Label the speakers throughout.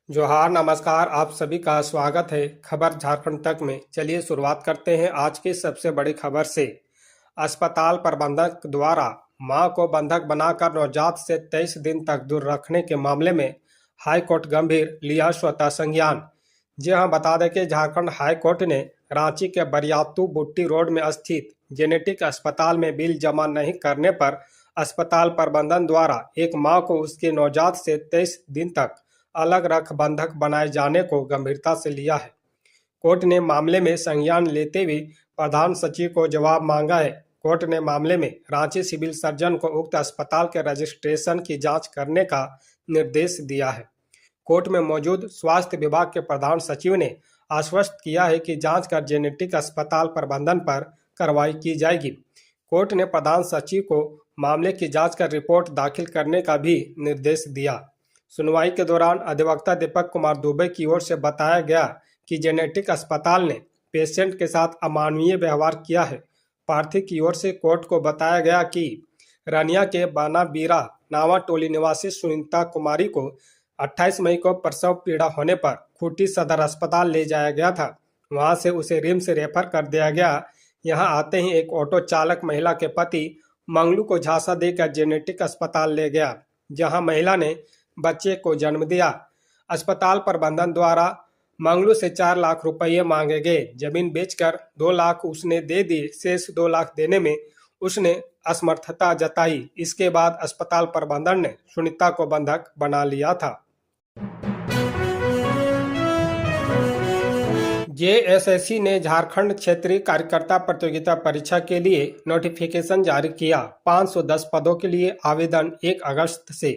Speaker 1: जोहार नमस्कार, आप सभी का स्वागत है खबर झारखंड तक में। चलिए शुरुआत करते हैं आज की सबसे बड़ी खबर से। अस्पताल प्रबंधक द्वारा मां को बंधक बनाकर नवजात से 23 दिन तक दूर रखने के मामले में हाई कोर्ट गंभीर लिया स्वतः संज्ञान। जी हां, बता दें कि झारखंड हाई कोर्ट ने रांची के बरियातू बुट्टी रोड में स्थित जेनेटिक अस्पताल में बिल जमा नहीं करने पर अस्पताल प्रबंधन द्वारा एक मां को उसके नवजात से 23 दिन तक अलग रख बंधक बनाए जाने को गंभीरता से लिया है। कोर्ट ने मामले में संज्ञान लेते हुए प्रधान सचिव को जवाब मांगा है। कोर्ट ने मामले में रांची सिविल सर्जन को उक्त अस्पताल के रजिस्ट्रेशन की जांच करने का निर्देश दिया है। कोर्ट में मौजूद स्वास्थ्य विभाग के प्रधान सचिव ने आश्वस्त किया है कि जांच कर जेनेटिक अस्पताल प्रबंधन पर कार्रवाई की जाएगी। कोर्ट ने प्रधान सचिव को मामले की जांच कर रिपोर्ट दाखिल करने का भी निर्देश दिया। सुनवाई के दौरान अधिवक्ता दीपक कुमार दुबे की ओर से बताया गया कि जेनेटिक अस्पताल ने पेशेंट के साथ अमानवीय व्यवहार किया है। प्रार्थी की ओर से कोर्ट को बताया गया कि रनिया के बानाबीरा नावा टोली निवासी सुनीता कुमारी को 28 मई को प्रसव पीड़ा होने पर खूंटी सदर अस्पताल ले जाया गया था। वहां से उसे रिम्स रेफर कर दिया गया। यहां आते ही एक ऑटो चालक महिला के पति मंगलू को झांसा देकर जेनेटिक अस्पताल ले गया, जहां महिला ने बच्चे को जन्म दिया। अस्पताल प्रबंधन द्वारा मंगलू से 4 लाख रुपये मांगे गए। जमीन बेचकर 2 लाख उसने दे दिए। शेष 2 लाख देने में उसने असमर्थता जताई। इसके बाद अस्पताल प्रबंधन ने सुनीता को बंधक बना लिया था। जेएसएससी ने झारखंड क्षेत्रीय कार्यकर्ता प्रतियोगिता परीक्षा के लिए नोटिफिकेशन जारी किया। 510 पदों के लिए आवेदन 1 अगस्त से।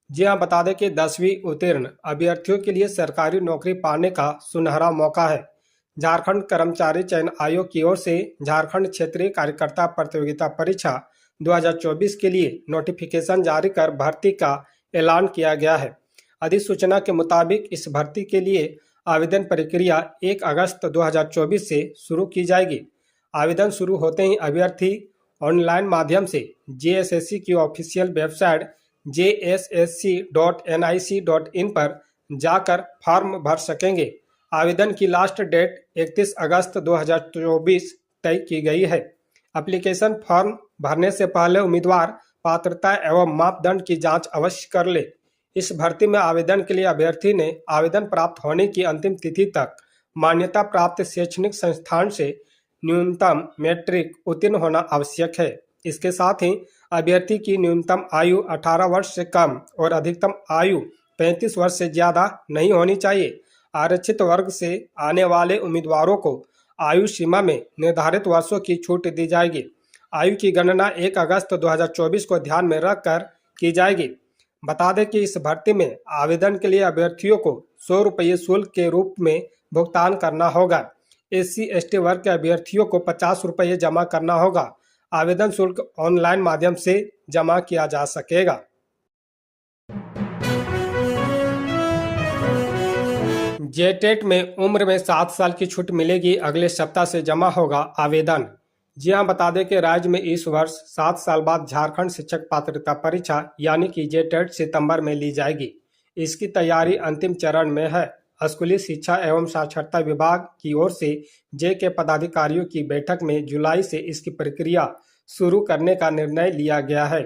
Speaker 1: जी हाँ, बता दें कि 10वीं उत्तीर्ण अभ्यर्थियों के लिए सरकारी नौकरी पाने का सुनहरा मौका है। झारखंड कर्मचारी चयन आयोग की ओर से झारखंड क्षेत्रीय कार्यकर्ता प्रतियोगिता परीक्षा 2024 के लिए नोटिफिकेशन जारी कर भर्ती का ऐलान किया गया है। अधिसूचना के मुताबिक इस भर्ती के लिए आवेदन प्रक्रिया 1 अगस्त 2024 से शुरू की जाएगी। आवेदन शुरू होते ही अभ्यर्थी ऑनलाइन माध्यम से जेएसएससी की ऑफिशियल वेबसाइट jssc.nic.in पर जाकर फॉर्म भर सकेंगे। आवेदन की लास्ट डेट 31 अगस्त 2024 तय की गई है। एप्लीकेशन फॉर्म भरने से पहले उम्मीदवार पात्रता एवं मापदंड की जांच अवश्य कर ले। इस भर्ती में आवेदन के लिए अभ्यर्थी ने आवेदन प्राप्त होने की अंतिम तिथि तक मान्यता प्राप्त शैक्षणिक संस्थान से न्यूनतम मैट्रिक उत्तीर्ण होना आवश्यक है। इसके साथ ही अभ्यर्थी की न्यूनतम आयु 18 वर्ष से कम और अधिकतम आयु 35 वर्ष से ज्यादा नहीं होनी चाहिए। आरक्षित वर्ग से आने वाले उम्मीदवारों को आयु सीमा में निर्धारित वर्षों की छूट दी जाएगी। आयु की गणना 1 अगस्त 2024 को ध्यान में रखकर की जाएगी। बता दें कि इस भर्ती में आवेदन के लिए अभ्यर्थियों को 100 रुपये शुल्क के रूप में भुगतान करना होगा। SC/ST वर्ग के अभ्यर्थियों को 50 रुपये जमा करना होगा। आवेदन शुल्क ऑनलाइन माध्यम से जमा किया जा सकेगा। जेटेट में उम्र में 7 साल की छूट मिलेगी। अगले सप्ताह से जमा होगा आवेदन। जी हां, बता दें कि राज्य में इस वर्ष 7 साल बाद झारखंड शिक्षक पात्रता परीक्षा यानी कि जेटेट सितंबर में ली जाएगी। इसकी तैयारी अंतिम चरण में है। स्कूली शिक्षा एवं साक्षरता विभाग की ओर से जे के पदाधिकारियों की बैठक में जुलाई से इसकी प्रक्रिया शुरू करने का निर्णय लिया गया है।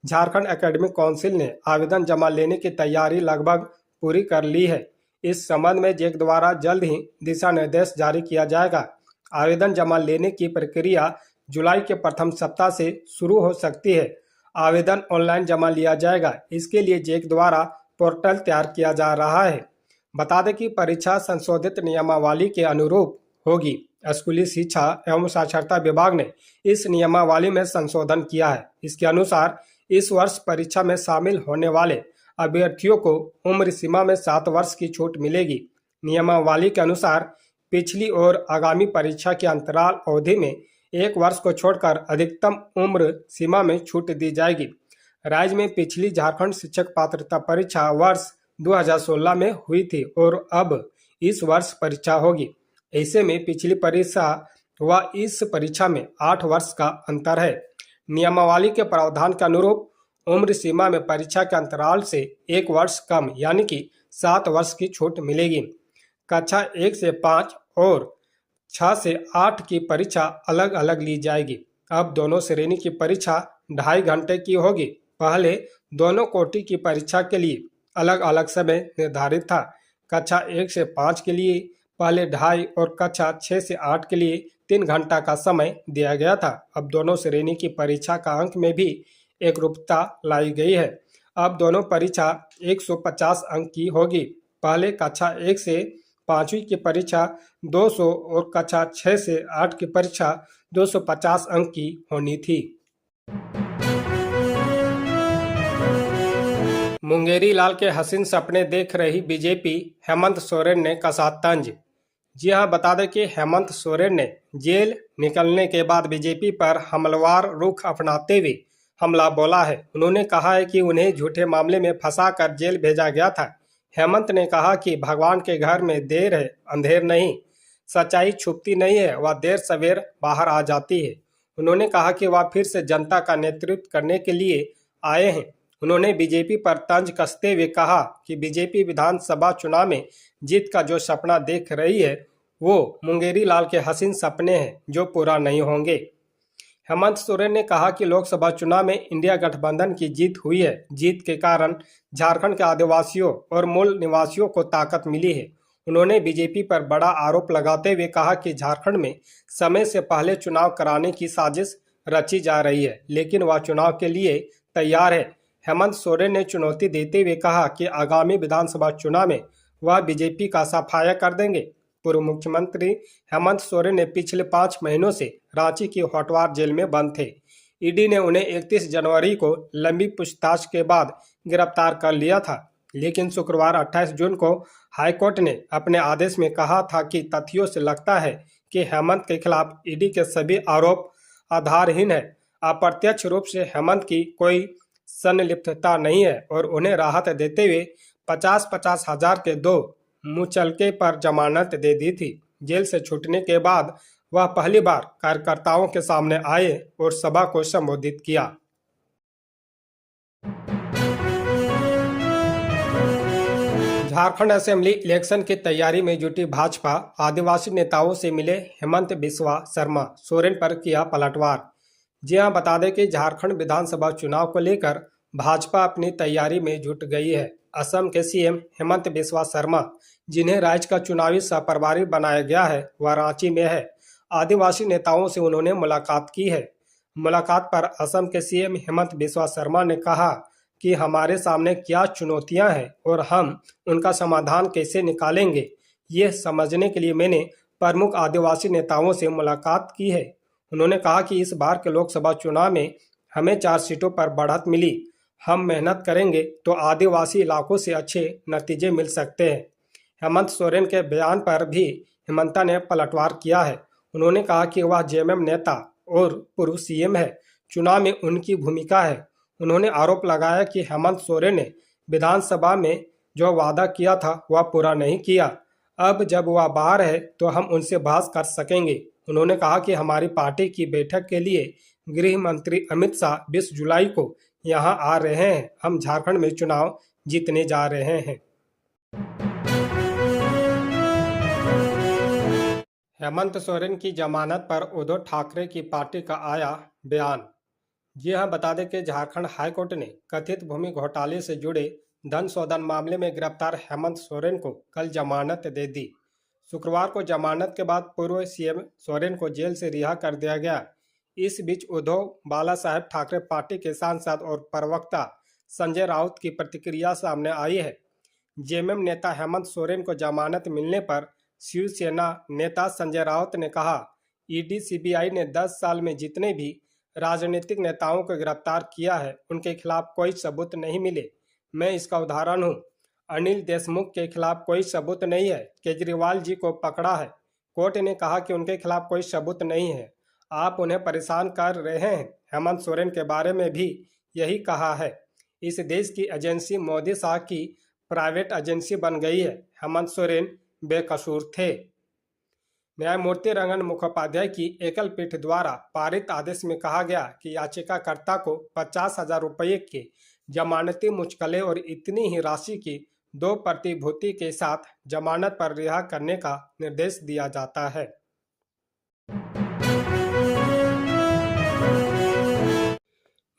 Speaker 1: झारखंड एकेडमिक काउंसिल ने आवेदन जमा लेने की तैयारी लगभग पूरी कर ली है। इस संबंध में जेक द्वारा जल्द ही दिशा निर्देश जारी किया जाएगा। आवेदन जमा लेने की प्रक्रिया जुलाई के प्रथम सप्ताह से शुरू हो सकती है। आवेदन ऑनलाइन जमा लिया जाएगा। इसके लिए जेक द्वारा पोर्टल तैयार किया जा रहा है। बता दें कि परीक्षा संशोधित नियमावली के अनुरूप होगी। स्कूली शिक्षा एवं साक्षरता विभाग ने इस नियमावली में संशोधन किया है। इसके अनुसार इस वर्ष परीक्षा में शामिल होने वाले अभ्यर्थियों को उम्र सीमा में 7 वर्ष की छूट मिलेगी। नियमावली के अनुसार पिछली और आगामी परीक्षा के अंतराल अवधि में 1 वर्ष को छोड़कर अधिकतम उम्र सीमा में छूट दी जाएगी। राज्य में पिछली झारखंड शिक्षक पात्रता परीक्षा वर्ष 2016 में हुई थी और अब इस वर्ष परीक्षा होगी। ऐसे में पिछली परीक्षा व इस परीक्षा में 8 वर्ष का अंतर है। नियमावली के प्रावधान के अनुरूप उम्र सीमा में परीक्षा के अंतराल से 1 वर्ष कम यानी कि 7 वर्ष की छूट मिलेगी। कक्षा 1 से 5 और 6 से 8 की परीक्षा अलग अलग ली जाएगी। अब दोनों श्रेणी की परीक्षा 2.5 घंटे की होगी। पहले दोनों कोटि की परीक्षा के लिए अलग अलग समय निर्धारित था। कक्षा 1 से 5 के लिए पहले 2.5 और कक्षा 6 से 8 के लिए 3 घंटा का समय दिया गया था। अब दोनों श्रेणी की परीक्षा का अंक में भी एकरूपता लाई गई है। अब दोनों परीक्षा 150 अंक की होगी। पहले कक्षा 1 से 5वीं की परीक्षा 200 और कक्षा 6 से 8 की परीक्षा 250 अंक की होनी थी। मुंगेरी लाल के हसीन सपने देख रही बीजेपी, हेमंत सोरेन ने कसा तंज। जी हां, बता दें कि हेमंत सोरेन ने जेल निकलने के बाद बीजेपी पर हमलावर रुख अपनाते हुए हमला बोला है। उन्होंने कहा है कि उन्हें झूठे मामले में फंसाकर जेल भेजा गया था। हेमंत ने कहा कि भगवान के घर में देर है, अंधेर नहीं। सच्चाई छुपती नहीं है, वह देर सवेर बाहर आ जाती है। उन्होंने कहा कि वह फिर से जनता का नेतृत्व करने के लिए आए हैं। उन्होंने बीजेपी पर तंज कसते हुए कहा कि बीजेपी विधानसभा चुनाव में जीत का जो सपना देख रही है वो मुंगेरी लाल के हसीन सपने हैं जो पूरा नहीं होंगे। हेमंत सोरेन ने कहा कि लोकसभा चुनाव में इंडिया गठबंधन की जीत हुई है। जीत के कारण झारखंड के आदिवासियों और मूल निवासियों को ताकत मिली है। उन्होंने बीजेपी पर बड़ा आरोप लगाते हुए कहा कि झारखंड में समय से पहले चुनाव कराने की साजिश रची जा रही है, लेकिन वह चुनाव के लिए तैयार है। हेमंत सोरेन ने चुनौती देते हुए कहा कि आगामी विधानसभा चुनाव में वह बीजेपी का सफाया कर देंगे। पूर्व मुख्यमंत्री हेमंत सोरेन ने पिछले 5 महीनों से रांची की होटवार जेल में बंद थे। ईडी ने उन्हें 31 जनवरी को लंबी पूछताछ के बाद गिरफ्तार कर लिया था, लेकिन शुक्रवार 28 जून को हाईकोर्ट ने अपने आदेश में कहा था कि तथ्यों से लगता है कि हेमंत के खिलाफ ईडी के सभी आरोप आधारहीन है। अप्रत्यक्ष रूप से हेमंत की कोई संलिप्तता नहीं है और उन्हें राहत देते हुए 50-50 हजार के 2 मुचलके पर जमानत दे दी थी। जेल से छूटने के बाद वह पहली बार कार्यकर्ताओं के सामने आए और सभा को संबोधित किया। झारखंड असेंबली इलेक्शन की तैयारी में जुटी भाजपा, आदिवासी नेताओं से मिले हेमंत बिस्वा शर्मा, सोरेन पर किया पलटवार। जी हां, बता दें कि झारखंड विधानसभा चुनाव को लेकर भाजपा अपनी तैयारी में जुट गई है। असम के सीएम हेमंत बिस्वा शर्मा, जिन्हें राज्य का चुनावी सहप्रभारी बनाया गया है, वह रांची में है। आदिवासी नेताओं से उन्होंने मुलाकात की है। मुलाकात पर असम के सीएम हेमंत बिस्वा शर्मा ने कहा कि हमारे सामने क्या चुनौतियां हैं और हम उनका समाधान कैसे निकालेंगे, ये समझने के लिए मैंने प्रमुख आदिवासी नेताओं से मुलाकात की है। उन्होंने कहा कि इस बार के लोकसभा चुनाव में हमें 4 सीटों पर बढ़त मिली। हम मेहनत करेंगे तो आदिवासी इलाकों से अच्छे नतीजे मिल सकते हैं। हेमंत सोरेन के बयान पर भी हेमंता ने पलटवार किया है। उन्होंने कहा कि वह जेएमएम नेता और पूर्व सीएम है, चुनाव में उनकी भूमिका है। उन्होंने आरोप लगाया कि हेमंत सोरेन ने विधानसभा में जो वादा किया था वह पूरा नहीं किया। अब जब वह बाहर है तो हम उनसे बहस कर सकेंगे। उन्होंने कहा कि हमारी पार्टी की बैठक के लिए गृह मंत्री अमित शाह 20 जुलाई को यहां आ रहे हैं। हम झारखंड में चुनाव जीतने जा रहे हैं। हेमंत सोरेन की जमानत पर उद्धव ठाकरे की पार्टी का आया बयान। जी हां, बता दें कि झारखंड हाईकोर्ट ने कथित भूमि घोटाले से जुड़े धन शोधन मामले में गिरफ्तार हेमंत सोरेन को कल जमानत दे दी। शुक्रवार को जमानत के बाद पूर्व सीएम सोरेन को जेल से रिहा कर दिया गया। इस बीच उद्धव बाला साहेब ठाकरे पार्टी के सांसद और प्रवक्ता संजय राउत की प्रतिक्रिया सामने आई है। जेएमएम नेता हेमंत सोरेन को जमानत मिलने पर शिवसेना नेता संजय राउत ने कहा, ईडी सीबीआई ने 10 साल में जितने भी राजनीतिक नेताओं को गिरफ्तार किया है उनके खिलाफ कोई सबूत नहीं मिले। मैं इसका उदाहरण हूं। अनिल देशमुख के खिलाफ कोई सबूत नहीं है। केजरीवाल जी को पकड़ा है, कोर्ट ने कहा कि उनके खिलाफ कोई सबूत नहीं है। आप उन्हें परेशान कर रहे हैं। हेमंत सोरेन के बारे में भी यही कहा है। इस देश की एजेंसी मोदी शाह की प्राइवेट एजेंसी बन गई है। हेमंत सोरेन बेकसूर थे। न्यायमूर्ति रंगन मुखोपाध्याय की एकल पीठ द्वारा पारित आदेश में कहा गया कि याचिकाकर्ता को 50,000 रुपये के जमानती मुचकले और इतनी ही राशि की 2 प्रतिभूति के साथ जमानत पर रिहा करने का निर्देश दिया जाता है।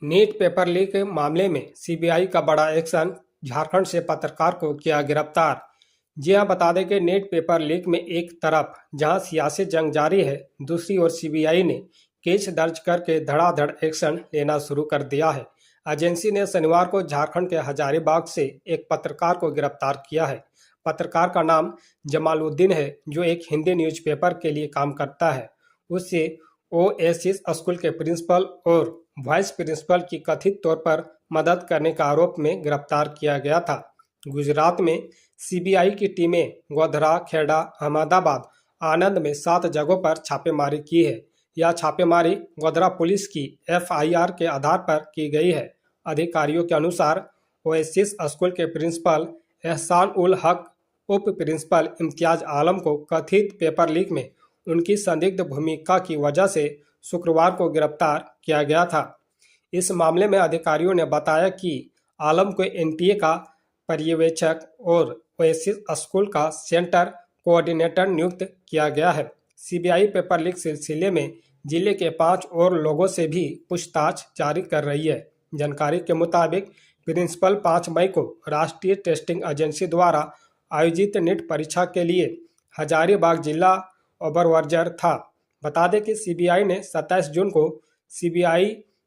Speaker 1: नीट पेपर लीक मामले में सीबीआई का बड़ा एक्शन, झारखंड से पत्रकार को किया गिरफ्तार। जी हां, बता दें कि नीट पेपर लीक में एक तरफ जहां सियासी जंग जारी है, दूसरी ओर सीबीआई ने केस दर्ज करके धड़ाधड़ एक्शन लेना शुरू कर दिया है। एजेंसी ने शनिवार को झारखंड के हजारीबाग से एक पत्रकार को गिरफ्तार किया है। पत्रकार का नाम जमालुद्दीन है, जो एक हिंदी न्यूज़पेपर के लिए काम करता है। उससे ओएसिस स्कूल के प्रिंसिपल और वाइस प्रिंसिपल की कथित तौर पर मदद करने के आरोप में गिरफ्तार किया गया था। गुजरात में सीबीआई की टीमें गोधरा, खेड़ा, अहमदाबाद, आनंद में 7 जगहों पर छापेमारी की है। यह छापेमारी गोधरा पुलिस की एफआईआर के आधार पर की गई है। अधिकारियों के अनुसार ओएसिस स्कूल के प्रिंसिपल एहसान उल हक, उप प्रिंसिपल इम्तियाज आलम को कथित पेपर लीक में उनकी संदिग्ध भूमिका की वजह से शुक्रवार को गिरफ्तार किया गया था। इस मामले में अधिकारियों ने बताया कि आलम को एनटीए का पर्यवेक्षक और ओएसिस स्कूल का सेंटर कोऑर्डिनेटर नियुक्त किया गया है। सीबीआई पेपर लीक सिलसिले में जिले के 5 और लोगों से भी पूछताछ जारी कर रही है। जानकारी के मुताबिक प्रिंसिपल 5 मई को राष्ट्रीय टेस्टिंग एजेंसी द्वारा आयोजित नीट परीक्षा के लिए हजारीबाग जिला ओबरवर्जर था। बता दें कि सीबीआई ने 27 जून को सीबीआई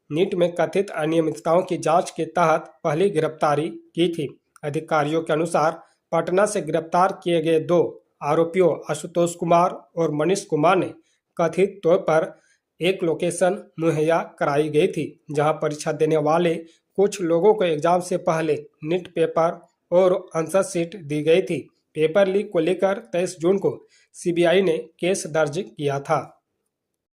Speaker 1: नीट में कथित अनियमितताओं की जांच के तहत पहली गिरफ्तारी की थी। अधिकारियों के अनुसार पटना से गिरफ्तार किए गए 2 आरोपियों आशुतोष कुमार और मनीष कुमार ने कथित तौर पर एक लोकेशन मुहैया कराई गई थी, जहां परीक्षा देने वाले कुछ लोगों को एग्जाम से पहले नीट पेपर और आंसर शीट दी गई थी। पेपर लीक को लेकर 23 जून को सीबीआई ने केस दर्ज किया था।